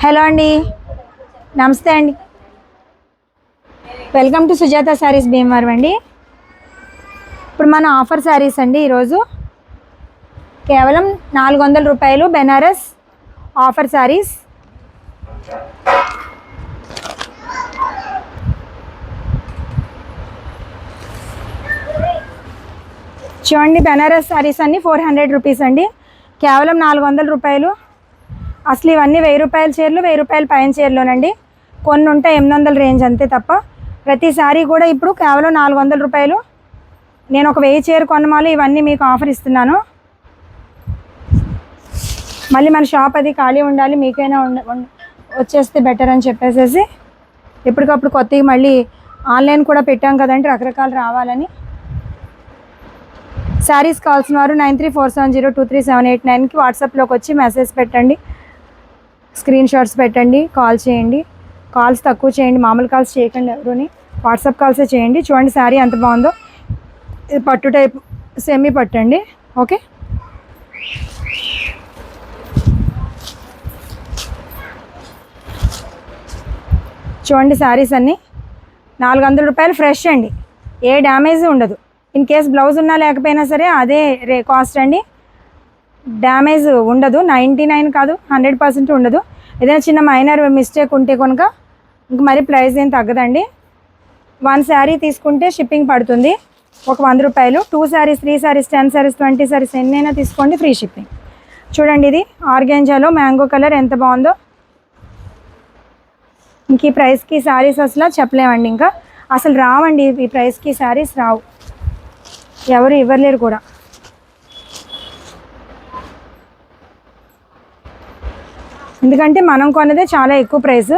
Hello అండి, నమస్తే అండి. వెల్కమ్ టు సుజాత శారీస్ భీమవరం అండి. ఇప్పుడు మన ఆఫర్ శారీస్ అండి. ఈరోజు కేవలం 400 రూపాయలు బెనారస్ ఆఫర్ శారీస్. చూడండి, బెనారస్ శారీస్ అన్నీ 400 రూపీస్ అండి. కేవలం 400 రూపాయలు. అసలు ఇవన్నీ 1000 రూపాయల చీరలు, 1000 రూపాయల పైన చీరలోనండి. కొన్ని ఉంటాయి 800 రేంజ్ అంతే తప్ప. ప్రతి శారీ కూడా ఇప్పుడు కేవలం 400 రూపాయలు. నేను ఒక 1000 చీర కొన్నమాలు ఇవన్నీ మీకు ఆఫర్ ఇస్తున్నాను. మళ్ళీ మన షాప్ అది ఖాళీ ఉండాలి, మీకైనా వచ్చేస్తే బెటర్ అని చెప్పేసి ఎప్పటికప్పుడు కొత్తవి మళ్ళీ ఆన్లైన్ కూడా పెట్టాం కదండి, రకరకాలు రావాలని. శారీస్ కావాల్సిన వారు 9347023789కి వాట్సాప్లోకి వచ్చి మెసేజ్ పెట్టండి, స్క్రీన్ షాట్స్ పెట్టండి, కాల్ చేయండి. కాల్స్ తక్కువ చేయండి, మామూలు కాల్స్ చేయకండి ఎవరుని, వాట్సాప్ కాల్సే చేయండి. చూడండి శారీ ఎంత బాగుందో. ఇది పట్టు టైప్ సెమీ పట్టు అండి. ఓకే, చూడండి శారీస్ అన్నీ 400 రూపాయలు ఫ్రెష్ అండి. ఏ డ్యామేజ్ ఉండదు. ఇన్ కేస్ బ్లౌజ్ ఉన్నా లేకపోయినా సరే అదే కాస్ట్ అండి. డ్యామేజ్ ఉండదు. 99 కాదు, 100% ఉండదు. ఏదైనా చిన్న మైనర్ మిస్టేక్ ఉంటే కనుక ఇంక మరి ప్రైస్ ఏం తగ్గదండి. 1 శారీ తీసుకుంటే షిప్పింగ్ పడుతుంది ఒక 100 రూపాయలు. 2 శారీస్, 3 శారీస్, 10 శారీస్, 20 శారీస్ ఎన్నైనా తీసుకోండి, ఫ్రీ షిప్పింగ్. చూడండి, ఇది ఆర్గాంజాలో మ్యాంగో కలర్ ఎంత బాగుందో. ఇంక ఈ ప్రైస్కి శారీస్ అసలు చెప్పలేమండి, ఇంకా అసలు రావండి. ఈ ప్రైస్కి శారీస్ రావు, ఎవరు ఇవ్వలేరు కూడా. ఎందుకంటే మనం కొన్నదే చాలా ఎక్కువ ప్రైస్.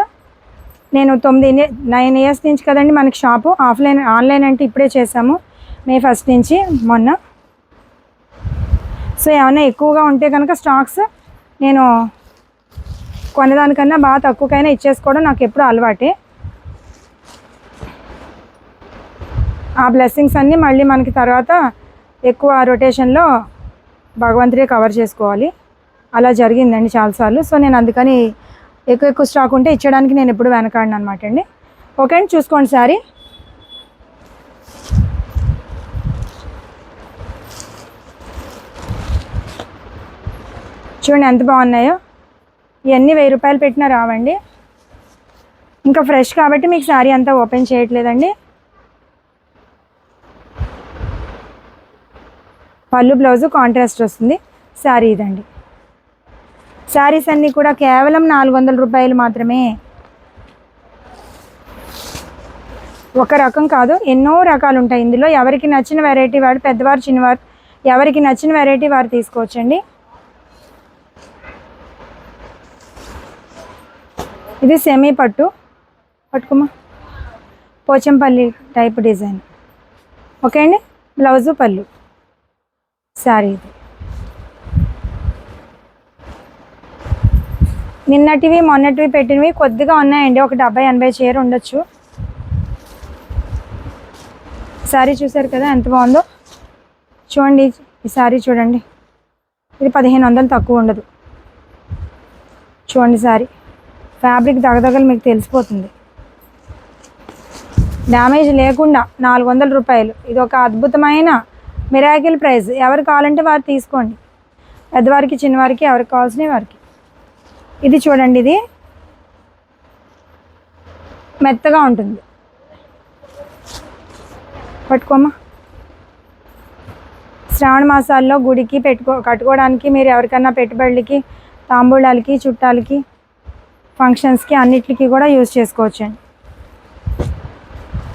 నేను 9 ఇయర్స్ నుంచి కదండి మనకి షాపు. ఆన్లైన్ అంటే ఇప్పుడే చేసాము, May 1 నుంచి మొన్న. సో ఏమైనా ఎక్కువగా ఉంటే కనుక స్టాక్స్ నేను కొనేదానికన్నా బాగా తక్కువకైనా ఇచ్చేసుకోవడం నాకు ఎప్పుడు అలవాటే. ఆ బ్లెస్సింగ్స్ అన్నీ మళ్ళీ మనకి తర్వాత ఎక్కువ రొటేషన్లో భగవంతుడే కవర్ చేసుకోవాలి. అలా జరిగిందండి చాలాసార్లు. సో నేను అందుకని ఎక్కువ స్టాక్ ఉంటే ఇచ్చడానికి నేను ఎప్పుడు వెనకాడిన అనమాట అండి. ఓకే అండి, చూసుకోండి శారీ. చూడండి ఎంత బాగున్నాయో. ఇవన్నీ 1000 రూపాయలు పెట్టినా రావండి. ఇంకా ఫ్రెష్ కాబట్టి మీకు శారీ అంతా ఓపెన్ చేయట్లేదండి. పళ్ళు బ్లౌజు కాంట్రాస్ట్ వస్తుంది. శారీ ఇదండి. శారీస్ అన్నీ కూడా కేవలం 400 రూపాయలు మాత్రమే. ఒక రకం కాదు, ఎన్నో రకాలు ఉంటాయి ఇందులో. ఎవరికి నచ్చిన వెరైటీ వాడు, పెద్దవారు చిన్నవారు ఎవరికి నచ్చిన వెరైటీ వారు తీసుకోవచ్చండి. ఇది సెమీ పట్టు, పట్టుకోమా, పోచంపల్లి టైప్ డిజైన్. ఓకే అండి, బ్లౌజు పళ్ళు, శారీ ఇది. నిన్నటివి మొన్నటివి పెట్టినవి కొద్దిగా ఉన్నాయండి, ఒక 70-80 చీర ఉండొచ్చు. శారీ చూసారు కదా ఎంత బాగుందో. చూడండి ఈ శారీ చూడండి, ఇది 1500 తక్కువ ఉండదు. చూడండి శారీ ఫ్యాబ్రిక్ దగదగలు మీకు తెలిసిపోతుంది. డ్యామేజ్ లేకుండా 400 రూపాయలు. ఇది ఒక అద్భుతమైన మిరాకిల్ ప్రైస్. ఎవరు కావాలంటే వారు తీసుకోండి, పెద్దవారికి చిన్నవారికి ఎవరికి కావాల్సిన వారికి. ఇది చూడండి, ఇది మెత్తగా ఉంటుంది. పట్టుకోమా. శ్రావణ మాసాల్లో గుడికి కట్టుకోవడానికి, మీరు ఎవరికన్నా పెట్టుబడులకి, తాంబూలాలకి, చుట్టాలకి, ఫంక్షన్స్కి అన్నిటికీ కూడా యూజ్ చేసుకోవచ్చండి.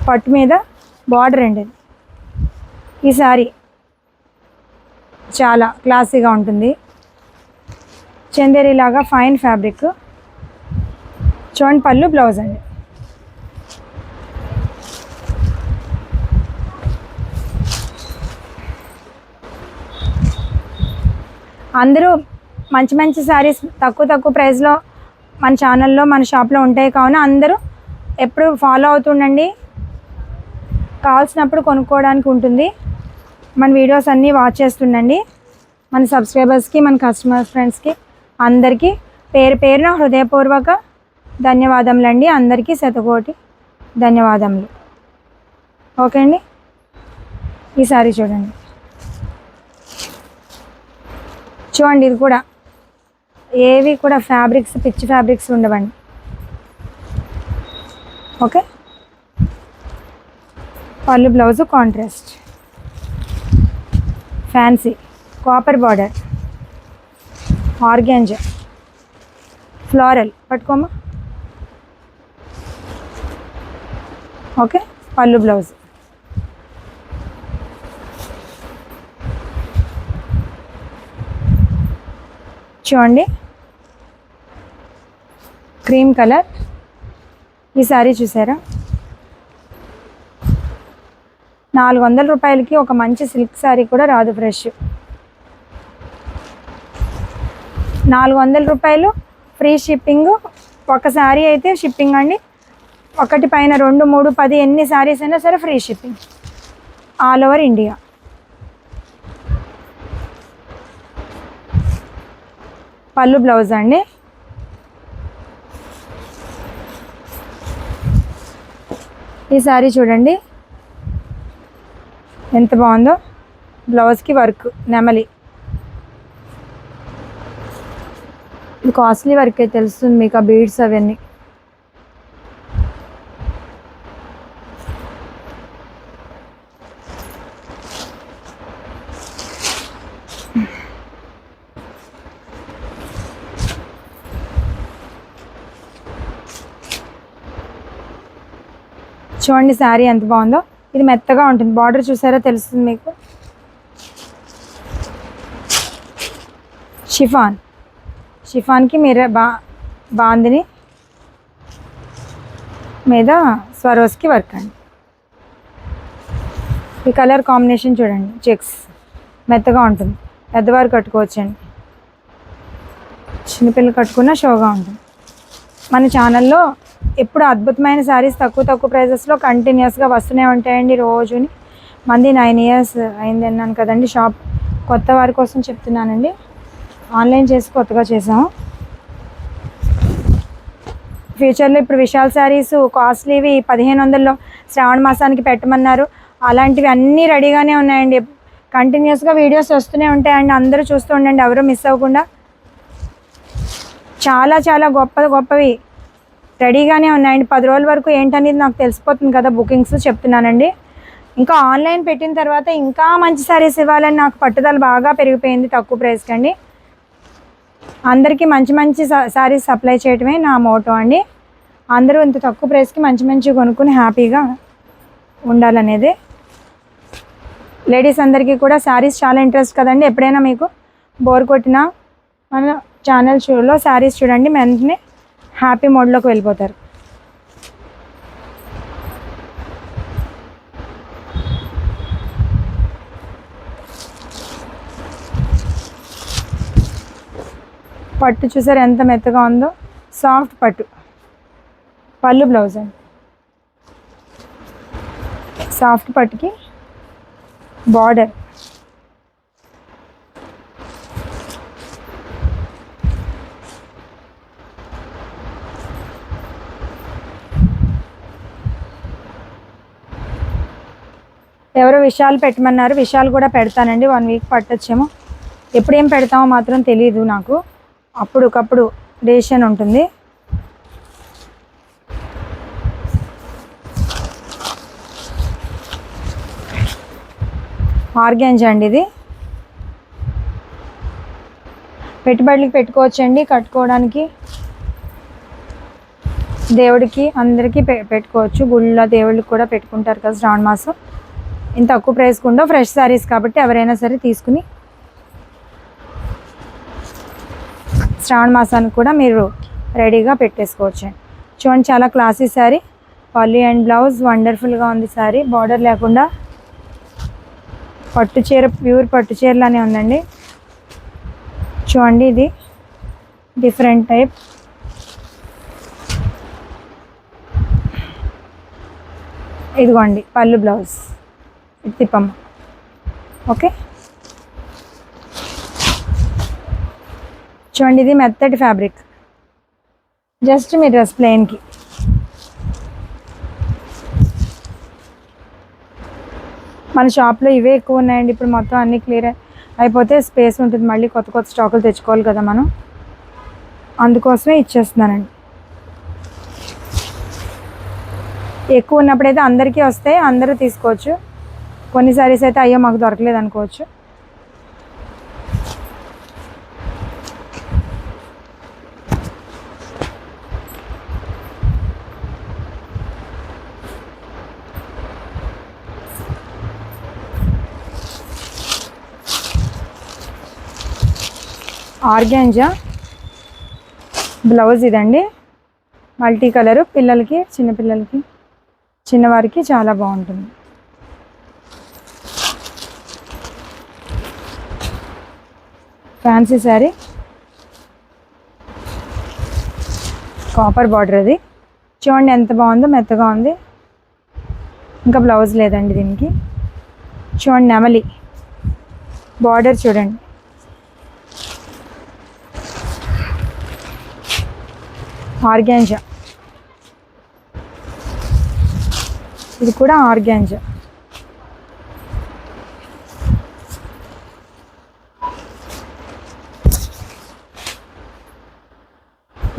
పట్టు మీద బార్డర్ అండి. ఈ శారీ చాలా క్లాసీగా ఉంటుంది. చందేరి లాగా ఫైన్ ఫ్యాబ్రిక్. చూడండి పళ్ళు బ్లౌజ్ అండి. అందరూ మంచి మంచి శారీస్ తక్కువ ప్రైస్లో మన ఛానల్లో, మన షాప్లో ఉంటాయి. కావున అందరూ ఎప్పుడు ఫాలో అవుతుండండి, కావాల్సినప్పుడు కొనుక్కోవడానికి ఉంటుంది. మన వీడియోస్ అన్నీ వాచ్ చేస్తుండండి. మన సబ్స్క్రైబర్స్కి, మన కస్టమర్స్, ఫ్రెండ్స్కి అందరికీ పేరు పేరున హృదయపూర్వక ధన్యవాదములండి. అందరికీ శతకోటి ధన్యవాదములు. ఓకే అండి. ఈ సారీ చూడండి, చూడండి ఇది కూడా ఏవి కూడా ఫ్యాబ్రిక్స్ పిచ్చి ఫ్యాబ్రిక్స్ ఉండవండి. ఓకే, పళ్ళు blouse contrast, fancy copper border, organza, floral పట్టుకోమా. ఓకే, పళ్ళు బ్లౌజ్. చూడండి క్రీమ్ కలర్. ఈ సారీ చూసారా, 400 రూపాయలకి ఒక మంచి సిల్క్ సారీ కూడా రాదు. ఫ్రెష్ 400 రూపాయలు, ఫ్రీ షిప్పింగ్. ఒక సారీ అయితే షిప్పింగ్ అండి, ఒకటి పైన 2, 3, 10 ఎన్ని సారీస్ అయినా సరే free shipping all over India. పళ్ళు బ్లౌజ్ అండి. ఈ సారీ చూడండి ఎంత బాగుందో, బ్లౌజ్కి వర్క్ నెమలి. ఇది కాస్ట్లీ వర్క్ అయితే తెలుస్తుంది మీకు, ఆ బీడ్స్ అవన్నీ. చూడండి శారీ ఎంత బాగుందో. ఇది మెత్తగా ఉంటుంది, బార్డర్ చూసారా తెలుస్తుంది మీకు. షిఫాన్, షిఫాన్కి మీరు బాందిని మీద స్వరోస్కి వర్క్ అండి. ఈ కలర్ కాంబినేషన్ చూడండి, చెక్స్ మెత్తగా ఉంటుంది, పెద్దవారు కట్టుకోవచ్చండి, చిన్నపిల్లలు కట్టుకున్న షోగా ఉంటుంది. మన ఛానల్లో ఎప్పుడు అద్భుతమైన శారీస్ తక్కువ ప్రైజెస్లో కంటిన్యూస్గా వస్తూనే ఉంటాయండి. రోజుని మంది 9 ఇయర్స్ అయింది అన్నాను కదండి షాప్. కొత్త వారి కోసం చెప్తున్నానండి, ఆన్లైన్ చేసి కొత్తగా చేసాము. ఫ్యూచర్లో ఇప్పుడు విశాల్ శారీస్ కాస్ట్లీవి 1500లో శ్రావణ మాసానికి పెట్టమన్నారు. అలాంటివి అన్నీ రెడీగానే ఉన్నాయండి. కంటిన్యూస్గా వీడియోస్ వస్తూనే ఉంటాయండి, అందరూ చూస్తూ ఉండండి, ఎవరు మిస్ అవ్వకుండా. చాలా చాలా గొప్పవి రెడీగానే ఉన్నాయండి. 10 రోజుల వరకు ఏంటనేది నాకు తెలిసిపోతుంది కదా, బుకింగ్స్ చెప్తున్నానండి. ఇంకా ఆన్లైన్ పెట్టిన తర్వాత ఇంకా మంచి శారీస్ ఇవ్వాలని నాకు పట్టుదల బాగా పెరిగిపోయింది. తక్కువ ప్రైస్కి అండి, అందరికీ మంచి శారీస్ సప్లై చేయడమే నా మోటో అండి. అందరూ ఇంత తక్కువ ప్రైస్కి మంచి కొనుక్కుని హ్యాపీగా ఉండాలనేది. లేడీస్ అందరికీ కూడా శారీస్ చాలా ఇంట్రెస్ట్ కదండి. ఎప్పుడైనా మీకు బోర్ కొట్టినా మన ఛానల్ షోలో శారీస్ చూడండి, వెంటనే హ్యాపీ మోడ్లోకి వెళ్ళిపోతారు. పట్టు చూసారు ఎంత మెత్తగా ఉందో, సాఫ్ట్ పట్టు. పళ్ళు బ్లౌజ్ అండి, సాఫ్ట్ పట్టుకి బార్డర్. ఎవరో విషయాలు పెట్టమన్నారు, విషయాలు కూడా పెడతానండి. 1 వీక్ పట్టొచ్చేమో, ఎప్పుడేం పెడతామో మాత్రం తెలియదు నాకు, అప్పుడుకప్పుడు డెసిషన్ ఉంటుంది. ఆర్గాంజా అండి, ఇది పెట్టుబడులకి పెట్టుకోవచ్చండి, కట్టుకోవడానికి, దేవుడికి అందరికీ పెట్టుకోవచ్చు. గుళ్ళ దేవుళ్ళకి కూడా పెట్టుకుంటారు కదా శ్రావణ మాసం. ఇంత తక్కువ ప్రైస్కి ఉండవు, ఫ్రెష్ శారీస్ కాబట్టి ఎవరైనా సరే తీసుకుని శ్రావణ మాసానికి కూడా మీరు రెడీగా పెట్టేసుకోవచ్చు. చూడండి చాలా క్లాసీ శారీ, పళ్ళు అండ్ బ్లౌజ్ వండర్ఫుల్గా ఉంది శారీ. బార్డర్ లేకుండా పట్టు చీర, ప్యూర్ పట్టు చీరలానే ఉందండి. చూడండి ఇది డిఫరెంట్ టైప్. ఇదిగోండి పళ్ళు బ్లౌజ్, ఇది తిప్పమ్మ. ఓకే, చూడండి ఇది మెత్తటి ఫ్యాబ్రిక్, జస్ట్ మీ డ్రెస్ ప్లెయిన్కి. మన షాప్లో ఇవే ఎక్కువ ఉన్నాయండి. ఇప్పుడు మొత్తం అన్నీ క్లియర్ అయిపోతే స్పేస్ ఉంటుంది, మళ్ళీ కొత్త కొత్త స్టాకులు తెచ్చుకోవాలి కదా మనం, అందుకోసమే ఇచ్చేస్తున్నానండి. ఎక్కువ ఉన్నప్పుడైతే అందరికీ వస్తాయి, అందరూ తీసుకోవచ్చు. కొన్ని సారీస్ అయితే అయ్యో మాకు దొరకలేదు అనుకోవచ్చు. ఆర్గాంజా బ్లౌజ్ ఇదండి, మల్టీ కలరు, పిల్లలకి, చిన్నపిల్లలకి, చిన్నవారికి చాలా బాగుంటుంది. ఫ్యాన్సీ శారీ, కాపర్ బార్డర్, అది చూడండి ఎంత బాగుందో, మెత్తగా ఉంది. ఇంకా బ్లౌజ్ లేదండి దీనికి. చూడండి నెమలి బార్డర్ చూడండి. ఆర్గాంజా, ఇది కూడా ఆర్గాంజా.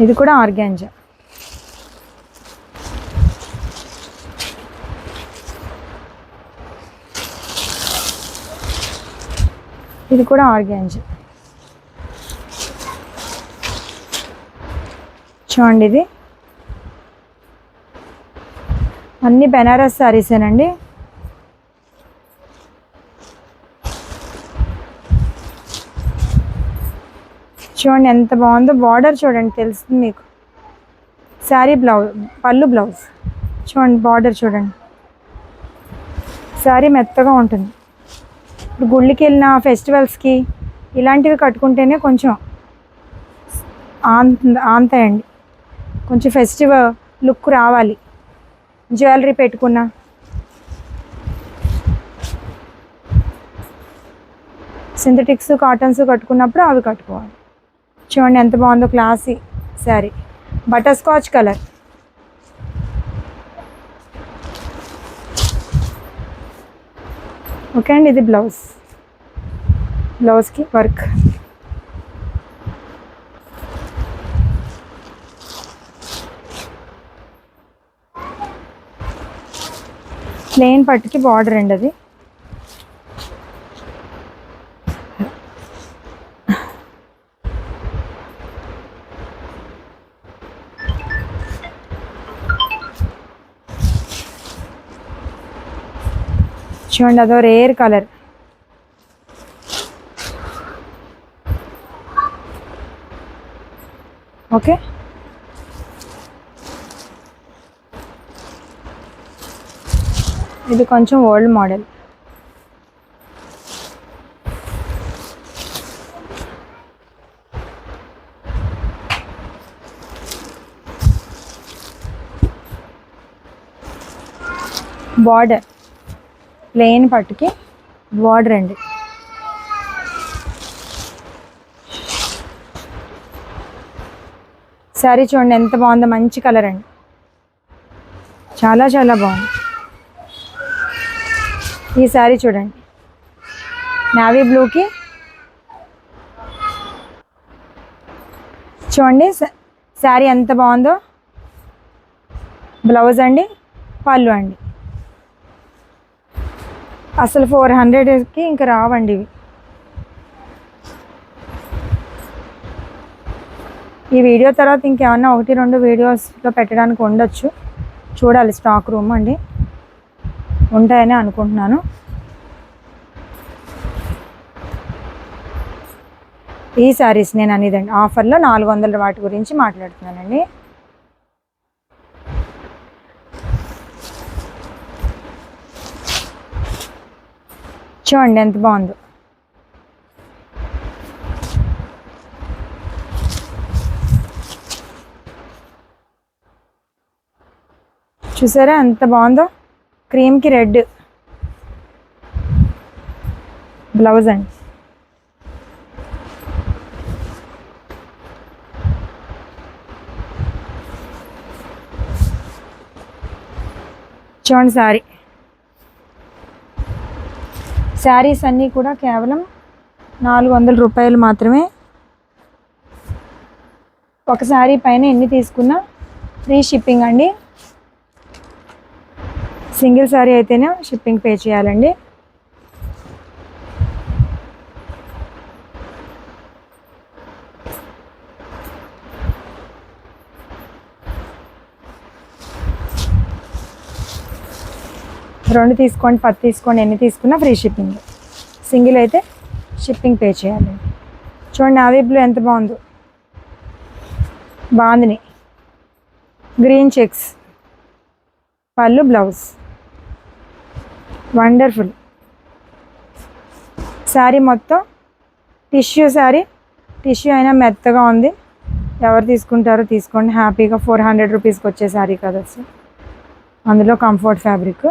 ఇది కూడా ఆర్గాంజా. ఇది కూడా ఆర్గాంజా. చూడండి ఇది అన్ని బెనారస్ శారీసేనండి. చూడండి ఎంత బాగుందో, బార్డర్ చూడండి తెలుస్తుంది మీకు. శారీ బ్లౌజ్, పళ్ళు బ్లౌజ్ చూడండి, బార్డర్ చూడండి. శారీ మెత్తగా ఉంటుంది. ఇప్పుడు గుళ్ళకి వెళ్ళిన ఫెస్టివల్స్కి ఇలాంటివి కట్టుకుంటేనే కొంచెం ఆంతాయండి, కొంచెం ఫెస్టివ్ లుక్ రావాలి. జ్యువెలరీ పెట్టుకున్నా, సింథటిక్స్, కాటన్స్ కట్టుకున్నప్పుడు అవి కట్టుకోవాలి. చూడండి ఎంత బాగుందో, classy sari, butter scotch colour. Okay అండి, ఇది బ్లౌజ్, బ్లౌజ్కి వర్క్. ప్లెయిన్ పట్టుకి బార్డర్ అండి అది. చూడండి అదో రేర్ కలర్. ఓకే, ఇది కొంచెం ఓల్డ్ మోడల్. బార్డర్ ప్లెయిన్ పట్టుకి బార్డర్ అండి. శారీ చూడండి ఎంత బాగుందో, మంచి కలర్ అండి, చాలా చాలా బాగుంది. ఈ శారీ చూడండి, నావీ బ్లూకి చూడండి శారీ ఎంత బాగుందో. బ్లౌజ్ అండి, పళ్ళు అండి. అసలు 400కి ఇంకా రావండి ఇవి. ఈ వీడియో తర్వాత ఇంకేమన్నా 1-2 వీడియోస్లో పెట్టడానికి ఉండొచ్చు, చూడాలి. స్టాక్ రూమ్ అండి, ఉంటాయని అనుకుంటున్నాను. ఈ శారీస్ నేను అనేదండి ఆఫర్లో 400 వాటి గురించి మాట్లాడుతున్నానండి. చూడండి ఎంత బాగుందో. చూసారా ఎంత బాగుందో, క్రీమ్కి రెడ్ బ్లౌజ్ అండి. చూడండి శారీస్ అన్నీ కూడా కేవలం 400 రూపాయలు మాత్రమే. ఒక శారీ పైన ఎన్ని తీసుకున్నా ఫ్రీ షిప్పింగ్ అండి. సింగిల్ శారీ అయితేనే షిప్పింగ్ పే చేయాలండి. రెండు తీసుకోండి, 10 తీసుకోండి, ఎన్ని తీసుకున్నా ఫ్రీ షిప్పింగ్. సింగిల్ అయితే షిప్పింగ్ పే చేయాలి. చూడండి నావీ బ్లూ ఎంత బాగుందో, బాందిని గ్రీన్ చెక్స్ పళ్ళు బ్లౌజ్, వండర్ఫుల్. శారీ మొత్తం టిష్యూ శారీ, టిష్యూ అయినా మెత్తగా ఉంది. ఎవరు తీసుకుంటారో తీసుకోండి హ్యాపీగా. 400 రూపీస్కి వచ్చే శారీ కదా సార్, అందులో కంఫర్ట్ ఫ్యాబ్రిక్.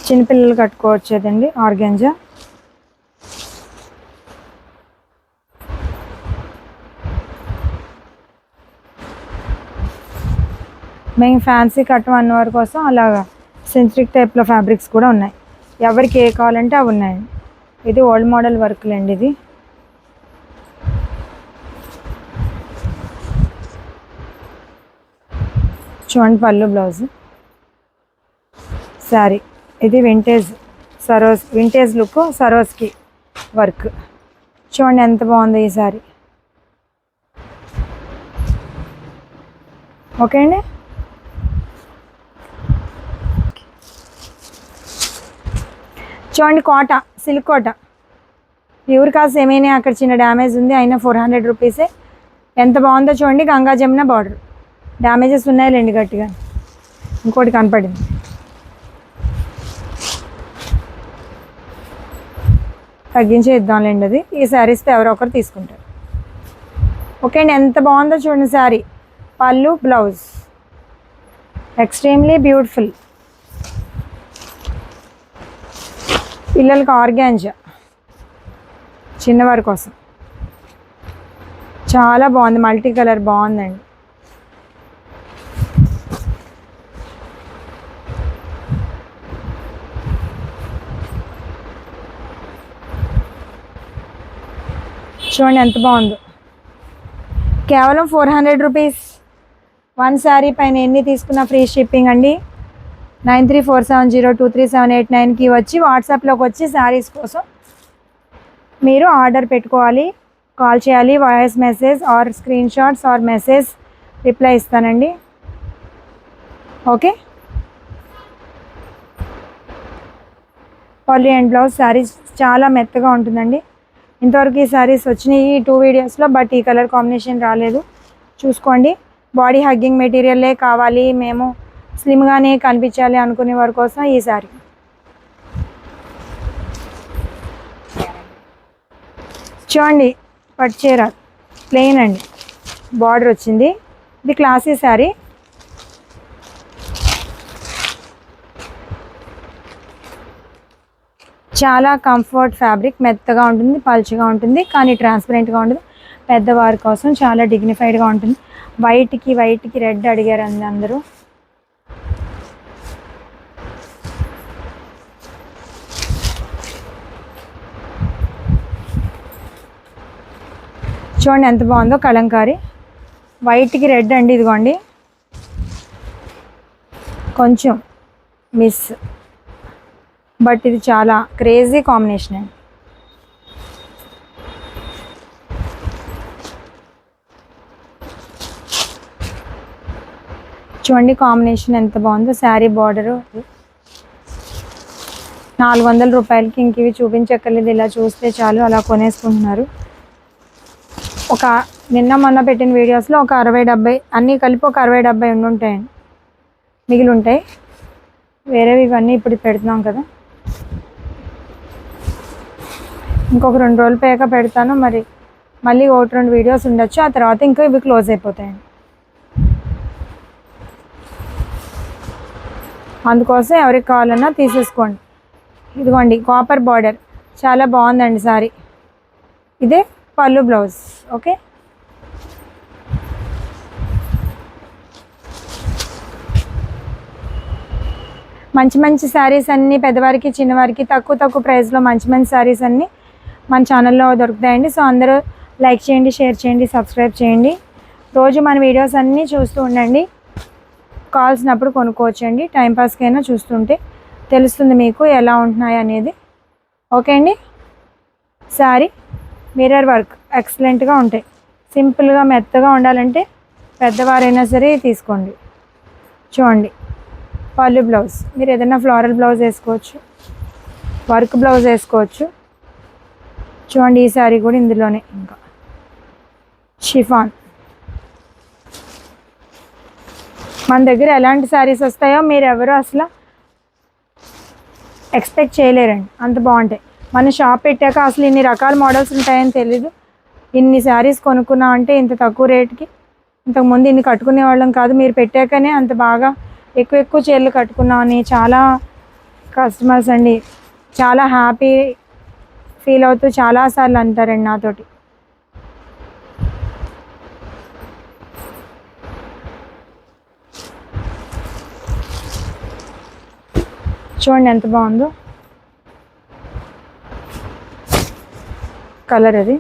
చిన్నపిల్లలు కట్టుకోవచ్చేదండి ఆర్గాంజా. మేము ఫ్యాన్సీ కట్టం అన్నవారి కోసం అలాగా సింథటిక్ టైప్లో ఫ్యాబ్రిక్స్ కూడా ఉన్నాయి. ఎవరికి ఏ కావాలంటే అవి ఉన్నాయండి. ఇది ఓల్డ్ మోడల్ వర్క్లు అండి. ఇది చూడండి పళ్ళు బ్లౌజ్ శారీ. ఇది వింటేజ్ వింటేజ్ లుక్ సరోస్కి వర్క్. చూడండి ఎంత బాగుంది ఈ శారీ. ఓకే అండి. చూడండి కోట, సిల్క్ కోట, ప్యూర్ కాస్ట్. ఏమైనా అక్కడ చిన్న డ్యామేజ్ ఉంది, అయినా 400 రూపీసే. ఎంత బాగుందో చూడండి. గంగా జమున బార్డర్. డ్యామేజెస్ ఉన్నాయిలేండి గట్టిగా. ఇంకోటి కనపడింది. తగ్గించే ఇద్దాంలేండి అది. ఈ శారీస్తో ఎవరో ఒకరు తీసుకుంటారు. ఓకే అండి. ఎంత బాగుందో చూడండి శారీ. పళ్ళు బ్లౌజ్ ఎక్స్ట్రీమ్లీ బ్యూటిఫుల్. పిల్లలకి ఆర్గాంజా చిన్నవారి కోసం చాలా బాగుంది. మల్టీ కలర్ బాగుందండి. చూడండి ఎంత బాగుందో. కేవలం 400 రూపీస్. వన్ శారీ పైన ఎన్ని తీసుకున్నా ఫ్రీ షిప్పింగ్ అండి. 9347023789కి వచ్చి వాట్సాప్లోకి వచ్చి శారీస్ కోసం మీరు ఆర్డర్ పెట్టుకోవాలి. కాల్ చేయాలి. Voice message or screen shots or message reply ఇస్తానండి. ఓకే. పళ్ళు అండ్ బ్లౌజ్ శారీస్ చాలా మెత్తగా ఉంటుందండి. ఇంతవరకు ఈ శారీస్ వచ్చినాయి ఈ 2 వీడియోస్లో, బట్ ఈ కలర్ కాంబినేషన్ రాలేదు. చూసుకోండి. బాడీ హగ్గింగ్ మెటీరియల్లే కావాలి, మేము స్లిమ్గానే కనిపించాలి అనుకునే వారి కోసం ఈ శారీ. చూడండి పట్టు చీర ప్లెయిన్ అండి, బార్డర్ వచ్చింది. ఇది క్లాసీ శారీ. చాలా కంఫర్ట్ ఫ్యాబ్రిక్, మెత్తగా ఉంటుంది, పల్చగా ఉంటుంది, కానీ ట్రాన్స్పరెంట్గా ఉంటుంది. పెద్దవారి కోసం చాలా డిగ్నిఫైడ్గా ఉంటుంది. వైట్కి రెడ్ అడిగారు అందరూ. చూడండి ఎంత బాగుందో కలంకారీ. వైట్కి రెడ్ అండి. ఇదిగోండి కొంచెం మిస్, బట్ ఇది చాలా క్రేజీ కాంబినేషన్ అండి. చూడండి కాంబినేషన్ ఎంత బాగుందో. శారీ బార్డరు 400 రూపాయలకి. ఇంక ఇవి చూపించక్కర్లేదు, ఇలా చూస్తే చాలు అలా కొనేసుకుంటున్నారు. ఒక నిన్న మొన్న పెట్టిన వీడియోస్లో ఒక 60-70 అన్నీ కలిపి ఒక 60-70 ఉండుంటాయండి, మిగిలి ఉంటాయి. వేరేవి ఇవన్నీ ఇప్పుడు పెడుతున్నాం కదా. ఇంకొక 2 రోజులు పోయాక పెడతాను. మళ్ళీ 1-2 వీడియోస్ ఉండొచ్చు. ఆ తర్వాత ఇంకా ఇవి క్లోజ్ అయిపోతాయండి. అందుకోసం ఎవరికి కావాలన్నా తీసేసుకోండి. ఇదిగోండి కాపర్ బార్డర్ చాలా బాగుందండి శారీ. ఇదే పళ్ళు బ్లౌజ్. ఓకే. మంచి మంచి శారీస్ అన్నీ పెద్దవారికి చిన్నవారికి తక్కువ ప్రైస్లో మంచి మంచి శారీస్ అన్నీ మన ఛానల్లో దొరుకుతాయండి. సో అందరూ లైక్ చేయండి, షేర్ చేయండి, సబ్స్క్రైబ్ చేయండి. రోజు మన వీడియోస్ అన్నీ చూస్తూ ఉండండి. కావాల్సినప్పుడు కొనుక్కోవచ్చండి. టైంపాస్కైనా చూస్తుంటే తెలుస్తుంది మీకు ఎలా ఉంటున్నాయి అనేది. ఓకే అండి. శారీ మిర్రర్ వర్క్ ఎక్సలెంట్గా ఉంటాయి. సింపుల్గా మెత్తగా ఉండాలంటే పెద్దవారైనా సరే తీసుకోండి. చూడండి, పళ్ళు బ్లౌజ్ మీరు ఏదైనా ఫ్లోరల్ బ్లౌజ్ వేసుకోవచ్చు, వర్క్ బ్లౌజ్ వేసుకోవచ్చు. చూడండి, ఈ శారీ కూడా ఇందులోనే. ఇంకా షిఫాన్ మన దగ్గర ఎలాంటి శారీస్ వస్తాయో మీరు ఎవరు అసలు ఎక్స్పెక్ట్ చేయలేరండి, అంత బాగుంటాయి. మన షాప్ పెట్టాక అసలు ఇన్ని రకాల మోడల్స్ ఉంటాయని తెలీదు. ఇన్ని శారీస్ కొనుక్కున్నాం అంటే ఇంత తక్కువ రేట్కి. ఇంతకుముందు ఇన్ని కట్టుకునే వాళ్ళం కాదు, మీరు పెట్టాకనే అంత బాగా ఎక్కువ చీరలు కట్టుకున్నామని చాలా కస్టమర్స్ అండి చాలా హ్యాపీ ఫీల్ అవుతూ చాలాసార్లు అంటారండి నాతోటి. చూడండి ఎంత బాగుందో కలర్. అది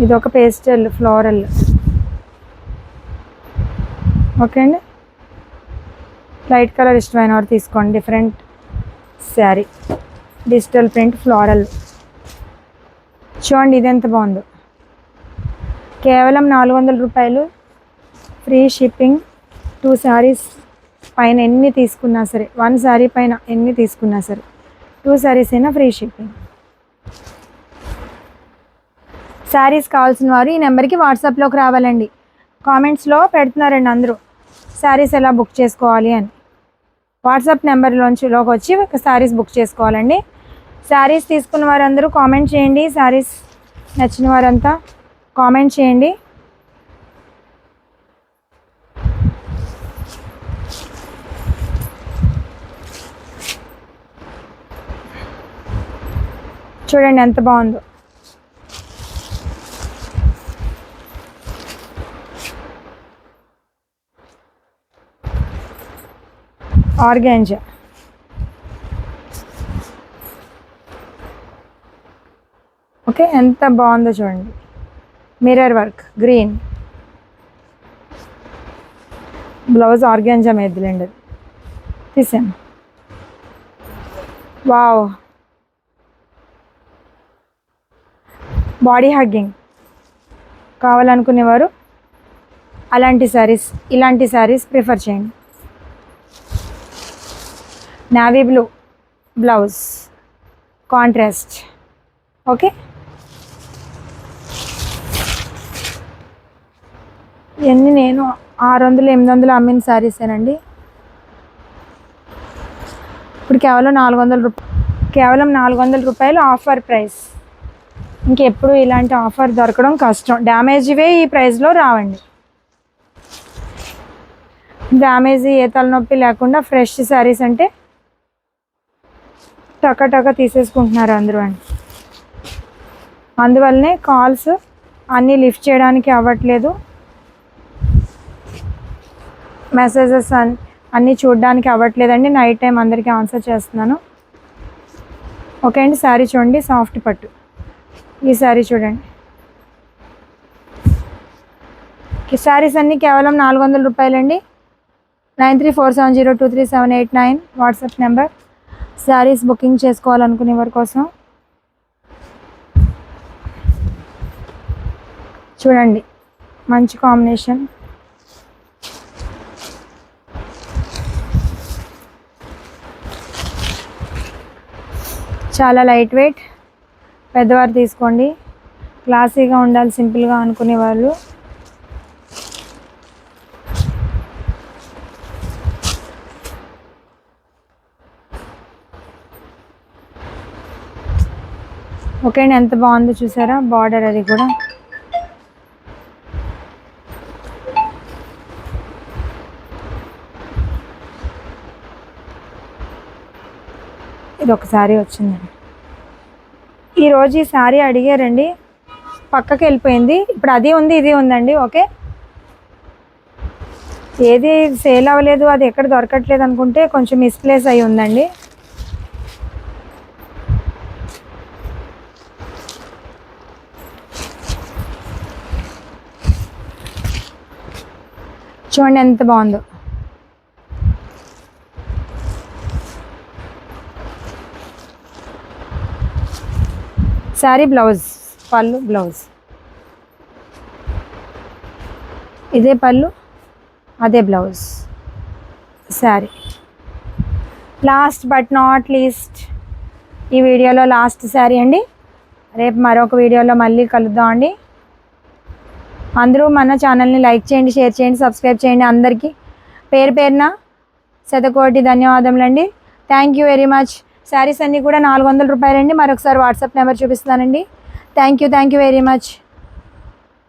ఇది ఒక పేస్టల్ ఫ్లోరల్. ఓకే అండి, లైట్ కలర్ ఇష్టమైన వారు తీసుకోండి. Different sari, digital print floral. చూడండి ఇది ఎంత బాగుందో. కేవలం 400 రూపాయలు, ఫ్రీ షిప్పింగ్. 2 శారీస్ పైన ఎన్ని తీసుకున్నా సరే, 1 శారీ పైన ఎన్ని తీసుకున్నా సరే 2 శారీస్ అయినా ఫ్రీ షిప్పింగ్. శారీస్ కావాల్సిన వారు ఈ నెంబర్కి వాట్సాప్లోకి రావాలండి. కామెంట్స్లో పెడుతున్నారండి అందరూ శారీస్ ఎలా బుక్ చేసుకోవాలి అని. వాట్సాప్ నెంబర్లోకి వచ్చి శారీస్ బుక్ చేసుకోవాలండి. శారీస్ తీసుకున్న వారందరూ కామెంట్ చేయండి. శారీస్ నచ్చిన వారంతా కామెంట్ చేయండి. చూడండి ఎంత బాగుందో. ఆర్గాంజా. ఓకే, ఎంత బాగుందో చూడండి. Mirror work green blouse, organza మీదలేండి అది తీసాను. వావ్, బాడీ హగ్గింగ్ కావాలనుకునేవారు ఇలాంటి శారీస్ ప్రిఫర్ చేయండి. Navy blue blouse contrast. Okay, ఇవన్నీ నేను 600-800 అమ్మిన శారీసేనండి. ఇప్పుడు కేవలం 400 రూపాయలు ఆఫర్ ప్రైస్. ఇంకెప్పుడు ఇలాంటి ఆఫర్ దొరకడం కష్టం. డ్యామేజ్వే ఈ ప్రైస్లో రావండి. డ్యామేజ్ ఏ తలనొప్పి లేకుండా ఫ్రెష్ శారీస్ అంటే టక తీసేసుకుంటున్నారు అందరూ అండి. అందువల్లనే కాల్స్ అన్నీ లిఫ్ట్ చేయడానికి అవ్వట్లేదు, మెసేజెస్ అన్నీ చూడడానికి అవ్వట్లేదండి. నైట్ టైం అందరికీ ఆన్సర్ చేస్తున్నాను. ఓకే అండి. శారీ చూడండి, సాఫ్ట్ పట్టు. ఈ శారీ చూడండి. ఈ శారీస్ అన్నీ కేవలం 400 రూపాయలండి. 9347023789 వాట్సాప్ నెంబర్. శారీస్ బుకింగ్ చేసుకోవాలనుకునే వారి కోసం. చూడండి మంచి కాంబినేషన్. చాలా లైట్ వెయిట్, పెద్దవారు తీసుకోండి. క్లాసీగా ఉండాలి, సింపుల్గా అనుకునే వాళ్ళు ఓకే అండి. ఎంత బాగుందో చూసారా బార్డర్. అది కూడా ఇది ఒక శారీ వచ్చిందండి. ఈరోజు ఈ శారీ అడిగారండి, పక్కకి వెళ్ళిపోయింది. ఇప్పుడు అది ఉంది, ఇది ఉందండి. ఓకే, ఏది సేల్ అవ్వలేదు, అది ఎక్కడ దొరకట్లేదు అనుకుంటే కొంచెం మిస్ప్లేస్ అయి ఉందండి. చూడండి ఎంత బాగుందో. శారీ బ్లౌజ్, పళ్ళు బ్లౌజ్, ఇదే పళ్ళు అదే blouse sari. Last but not least, ఈ వీడియోలో లాస్ట్ శారీ అండి. రేపు మరొక వీడియోలో మళ్ళీ కలుద్దాం అండి. అందరూ మన ఛానల్ని లైక్ చేయండి, షేర్ చేయండి, సబ్స్క్రైబ్ చేయండి. అందరికీ పేరు పేరున శతకోటి ధన్యవాదములండి. Thank you very much. Saris అన్నీ కూడా 400 రూపాయలండి. మరొకసారి వాట్సాప్ నెంబర్ చూపిస్తానండి. Thank you very much.